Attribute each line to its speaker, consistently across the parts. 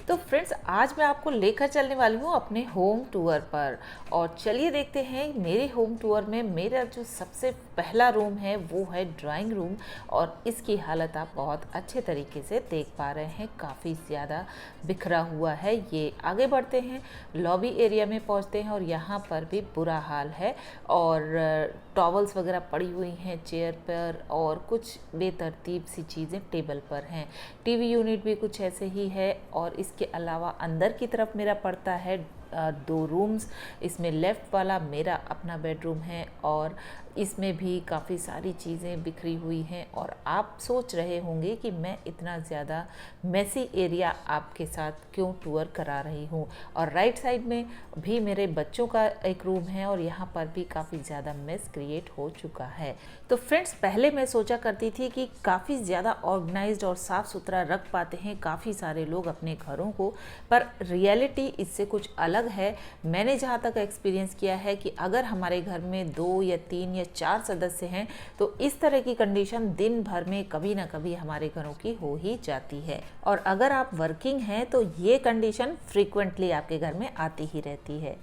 Speaker 1: तो फ्रेंड्स, आज मैं आपको लेकर चलने वाली हूँ अपने होम टूर पर। और चलिए देखते हैं मेरे होम टूर में मेरा जो सबसे पहला रूम है वो है ड्राइंग रूम। और इसकी हालत आप बहुत अच्छे तरीके से देख पा रहे हैं, काफ़ी ज़्यादा बिखरा हुआ है। ये आगे बढ़ते हैं, लॉबी एरिया में पहुँचते हैं और यहाँ पर भी बुरा हाल है और टॉवल्स वगैरह पड़ी हुई हैं चेयर पर और कुछ बेतरतीब सी चीज़ें टेबल पर हैं। टीवी यूनिट भी कुछ ऐसे ही है। और इसके अलावा अंदर की तरफ मेरा पड़ता है 2 रूम्स। इसमें लेफ़्ट वाला मेरा अपना बेडरूम है और इसमें भी काफ़ी सारी चीज़ें बिखरी हुई हैं। और आप सोच रहे होंगे कि मैं इतना ज़्यादा मेसी एरिया आपके साथ क्यों टूर करा रही हूँ। और राइट साइड में भी मेरे बच्चों का एक रूम है और यहाँ पर भी काफ़ी ज़्यादा मेस क्रिएट हो चुका है। तो फ्रेंड्स, पहले मैं सोचा करती थी कि काफ़ी ज़्यादा ऑर्गेनाइज्ड और साफ़ सुथरा रख पाते हैं काफ़ी सारे लोग अपने घरों को, पर रियलिटी इससे कुछ अलग है। मैंने जहाँ तक एक्सपीरियंस किया है कि अगर हमारे घर में 2 या 3 या 4 सदस्य हैं तो इस तरह की कंडीशन दिन भर में कभी ना कभी हमारे घरों की हो ही जाती है। और अगर आप वर्किंग हैं तो ये कंडीशन फ्रीक्वेंटली आपके घर में आती ही रहती है।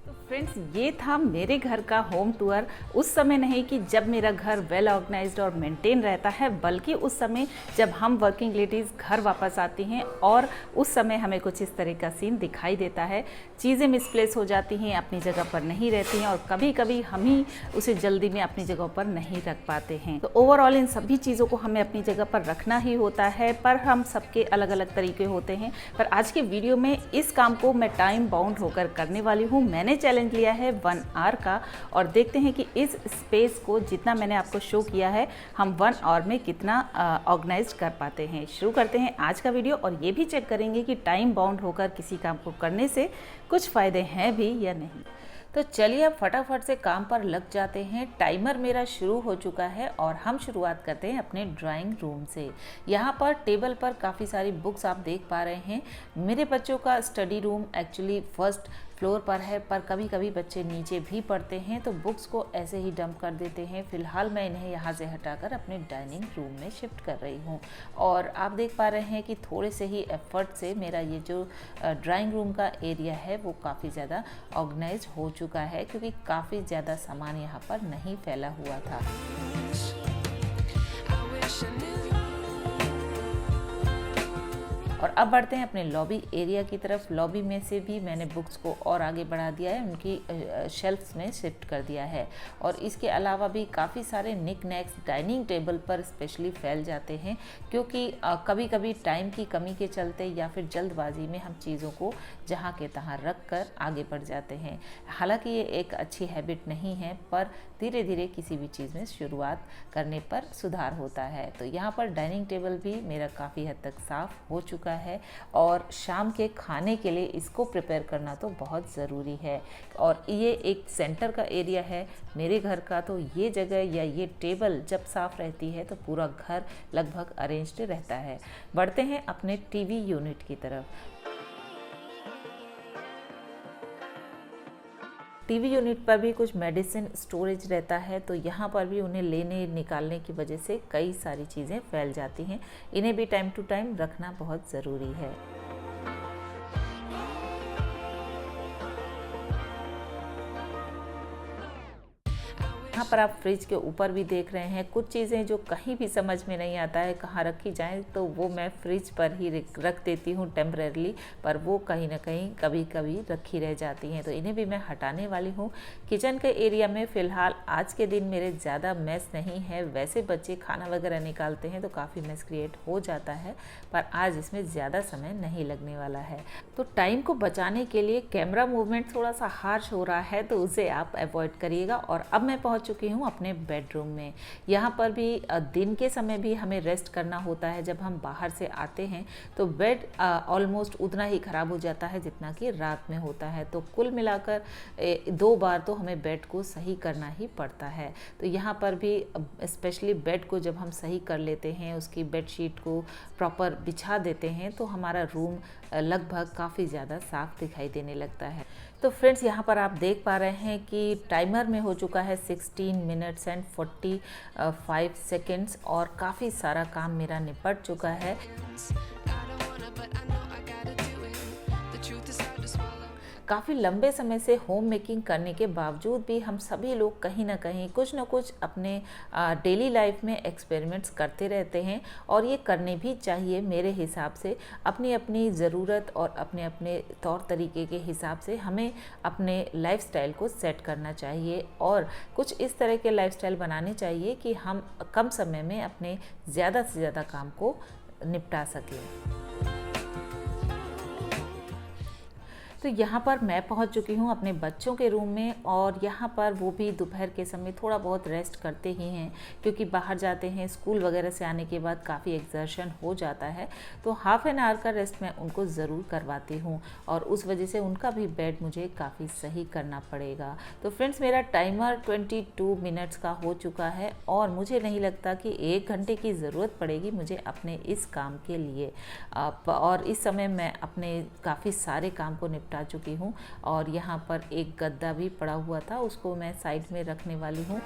Speaker 1: तो फ्रेंड्स, ये था मेरे घर का होम टूर। उस समय नहीं कि जब मेरा घर वेल ऑर्गेनाइज्ड और मेंटेन रहता है, बल्कि उस समय जब हम वर्किंग लेडीज़ घर वापस आती हैं और उस समय हमें कुछ इस तरह का सीन दिखाई देता है। चीज़ें मिसप्लेस हो जाती हैं, अपनी जगह पर नहीं रहती हैं और कभी कभी हम ही उसे जल्दी में अपनी जगह पर नहीं रख पाते हैं। तो ओवरऑल इन सभी चीज़ों को हमें अपनी जगह पर रखना ही होता है, पर हम सबके अलग अलग तरीके होते हैं। पर आज के वीडियो में इस काम को मैं टाइम बाउंड होकर करने वाली हूँ। मैंने चैलेंज लिया है 1 आवर का और देखते हैं कि इस स्पेस को जितना मैंने आपको शो किया है हम 1 आवर में कितना ऑर्गेनाइज कर पाते हैं। शुरू करते हैं आज का वीडियो और ये भी चेक करेंगे कि टाइम बाउंड होकर किसी काम को करने से कुछ फ़ायदे हैं भी या नहीं। तो चलिए अब फटाफट से काम पर लग जाते हैं। टाइमर मेरा शुरू हो चुका है और हम शुरुआत करते हैं अपने ड्राइंग रूम से। यहाँ पर टेबल पर काफ़ी सारी बुक्स आप देख पा रहे हैं। मेरे बच्चों का study room actually first floor पर है, पर कभी कभी बच्चे नीचे भी पढ़ते हैं तो बुक्स को ऐसे ही डंप कर देते हैं। फ़िलहाल मैं इन्हें यहाँ से हटाकर अपने डाइनिंग रूम में शिफ्ट कर रही हूँ। और आप देख पा रहे हैं कि थोड़े से ही एफर्ट से मेरा ये जो ड्राइंग रूम का एरिया है वो काफ़ी ज़्यादा ऑर्गेनाइज हो चुका है, क्योंकि काफ़ी ज़्यादा सामान यहाँ पर नहीं फैला हुआ था। और अब बढ़ते हैं अपने लॉबी एरिया की तरफ। लॉबी में से भी मैंने बुक्स को और आगे बढ़ा दिया है, उनकी शेल्फ्स में शिफ्ट कर दिया है। और इसके अलावा भी काफ़ी सारे निक नैक्स डाइनिंग टेबल पर स्पेशली फैल जाते हैं, क्योंकि कभी कभी टाइम की कमी के चलते या फिर जल्दबाजी में हम चीज़ों को जहाँ के तहाँ रख कर आगे बढ़ जाते हैं। हालांकि ये एक अच्छी हैबिट नहीं है, पर धीरे धीरे किसी भी चीज़ में शुरुआत करने पर सुधार होता है। तो यहाँ पर डाइनिंग टेबल भी मेरा काफ़ी हद तक साफ़ हो चुका है और शाम के खाने के लिए इसको प्रिपेयर करना तो बहुत ज़रूरी है। और ये एक सेंटर का एरिया है मेरे घर का, तो ये जगह या ये टेबल जब साफ़ रहती है तो पूरा घर लगभग अरेंज्ड रहता है। बढ़ते हैं अपने टीवी यूनिट की तरफ। टीवी यूनिट पर भी कुछ मेडिसिन स्टोरेज रहता है, तो यहाँ पर भी उन्हें लेने निकालने की वजह से कई सारी चीज़ें फैल जाती हैं। इन्हें भी टाइम टू टाइम रखना बहुत ज़रूरी है। यहाँ पर आप फ्रिज के ऊपर भी देख रहे हैं कुछ चीज़ें जो कहीं भी समझ में नहीं आता है कहाँ रखी जाएं, तो वो मैं फ्रिज पर ही रख देती हूँ टेम्परेरली, पर वो कहीं ना कहीं कभी कभी रखी रह जाती हैं, तो इन्हें भी मैं हटाने वाली हूँ। किचन के एरिया में फ़िलहाल आज के दिन मेरे ज़्यादा मैस नहीं है। वैसे बच्चे खाना वगैरह निकालते हैं तो काफ़ी मैस क्रिएट हो जाता है, पर आज इसमें ज़्यादा समय नहीं लगने वाला है। तो टाइम को बचाने के लिए कैमरा मूवमेंट थोड़ा सा हार्श हो रहा है, तो उसे आप अवॉइड करिएगा। और अब मैं पहुँच चुकी हूँ अपने बेडरूम में। यहाँ पर भी दिन के समय भी हमें रेस्ट करना होता है। जब हम बाहर से आते हैं तो बेड ऑलमोस्ट उतना ही ख़राब हो जाता है जितना कि रात में होता है। तो कुल मिलाकर 2 बार तो हमें बेड को सही करना ही पड़ता है। तो यहाँ पर भी स्पेशली बेड को जब हम सही कर लेते हैं, उसकी बेडशीट को प्रॉपर बिछा देते हैं, तो हमारा रूम लगभग काफ़ी ज़्यादा साफ दिखाई देने लगता है। तो फ्रेंड्स, यहाँ पर आप देख पा रहे हैं कि टाइमर में हो चुका है 16 मिनट्स एंड 45 सेकेंड्स और काफ़ी सारा काम मेरा निपट चुका है। काफ़ी लंबे समय से होम मेकिंग करने के बावजूद भी हम सभी लोग कहीं ना कहीं कुछ ना कुछ अपने डेली लाइफ में एक्सपेरिमेंट्स करते रहते हैं, और ये करने भी चाहिए मेरे हिसाब से। अपनी अपनी ज़रूरत और अपने अपने तौर तरीके के हिसाब से हमें अपने लाइफस्टाइल को सेट करना चाहिए, और कुछ इस तरह के लाइफस्टाइल बनाने चाहिए कि हम कम समय में अपने ज़्यादा से ज़्यादा काम को निपटा सकें। तो यहाँ पर मैं पहुँच चुकी हूँ अपने बच्चों के रूम में, और यहाँ पर वो भी दोपहर के समय थोड़ा बहुत रेस्ट करते ही हैं, क्योंकि बाहर जाते हैं स्कूल वगैरह से आने के बाद काफ़ी एक्सर्शन हो जाता है, तो हाफ़ एन आवर का रेस्ट मैं उनको ज़रूर करवाती हूँ, और उस वजह से उनका भी बेड मुझे काफ़ी सही करना पड़ेगा। तो फ्रेंड्स, मेरा टाइमर 22 मिनट्स का हो चुका है, और मुझे नहीं लगता कि 1 घंटे की ज़रूरत पड़ेगी मुझे अपने इस काम के लिए। और इस समय मैं अपने काफ़ी सारे काम को निपटा चुकी हूँ, और यहाँ पर एक गद्दा भी पड़ा हुआ था, उसको मैं साइड में रखने वाली हूँ।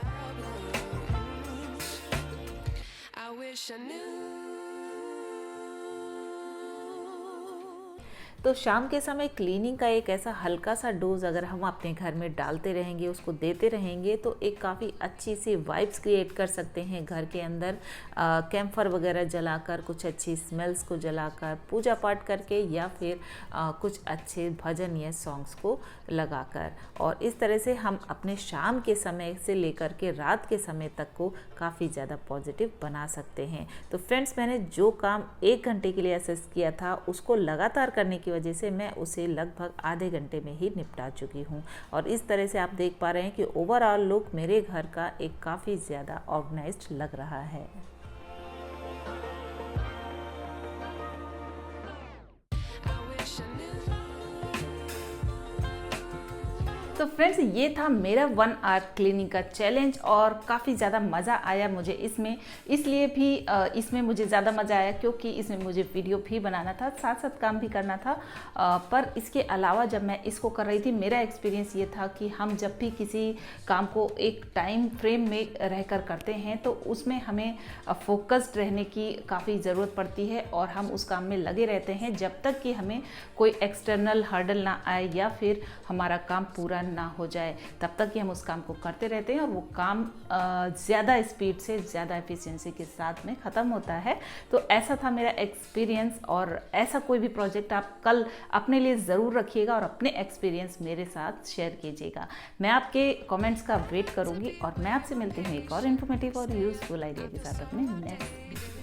Speaker 1: तो शाम के समय क्लीनिंग का एक ऐसा हल्का सा डोज अगर हम अपने घर में डालते रहेंगे, उसको देते रहेंगे, तो एक काफ़ी अच्छी सी वाइब्स क्रिएट कर सकते हैं घर के अंदर। कैंफर वगैरह जलाकर, कुछ अच्छी स्मेल्स को जलाकर, पूजा पाठ करके, या फिर कुछ अच्छे भजन या सॉन्ग्स को लगाकर, और इस तरह से हम अपने शाम के समय से लेकर के रात के समय तक को काफ़ी ज़्यादा पॉजिटिव बना सकते हैं। तो फ्रेंड्स, मैंने जो काम 1 घंटे के लिए असेस किया था, उसको लगातार करने की वजह से मैं उसे लगभग आधे घंटे में ही निपटा चुकी हूँ, और इस तरह से आप देख पा रहे हैं कि ओवरऑल लुक मेरे घर का एक काफ़ी ज़्यादा ऑर्गेनाइज्ड लग रहा है। तो फ्रेंड्स, ये था मेरा 1 आवर क्लीनिंग का चैलेंज, और काफ़ी ज़्यादा मज़ा आया मुझे इसमें। इसलिए भी इसमें मुझे ज़्यादा मज़ा आया क्योंकि इसमें मुझे वीडियो भी बनाना था, साथ साथ काम भी करना था। पर इसके अलावा जब मैं इसको कर रही थी, मेरा एक्सपीरियंस ये था कि हम जब भी किसी काम को एक टाइम फ्रेम में रहकर करते हैं, तो उसमें हमें फोकस्ड रहने की काफ़ी ज़रूरत पड़ती है, और हम उस काम में लगे रहते हैं जब तक कि हमें कोई एक्सटर्नल हर्डल ना आए, या फिर हमारा काम पूरा ना हो जाए, तब तक कि हम उस काम को करते रहते हैं, और वो काम ज़्यादा स्पीड से, ज़्यादा एफिशिएंसी के साथ में ख़त्म होता है। तो ऐसा था मेरा एक्सपीरियंस, और ऐसा कोई भी प्रोजेक्ट आप कल अपने लिए ज़रूर रखिएगा, और अपने एक्सपीरियंस मेरे साथ शेयर कीजिएगा। मैं आपके कमेंट्स का वेट करूँगी, और मैं आपसे मिलती हूँ एक और इन्फॉर्मेटिव और यूज़फुल आइडिया के साथ अपने नेक्स्ट वीडियो।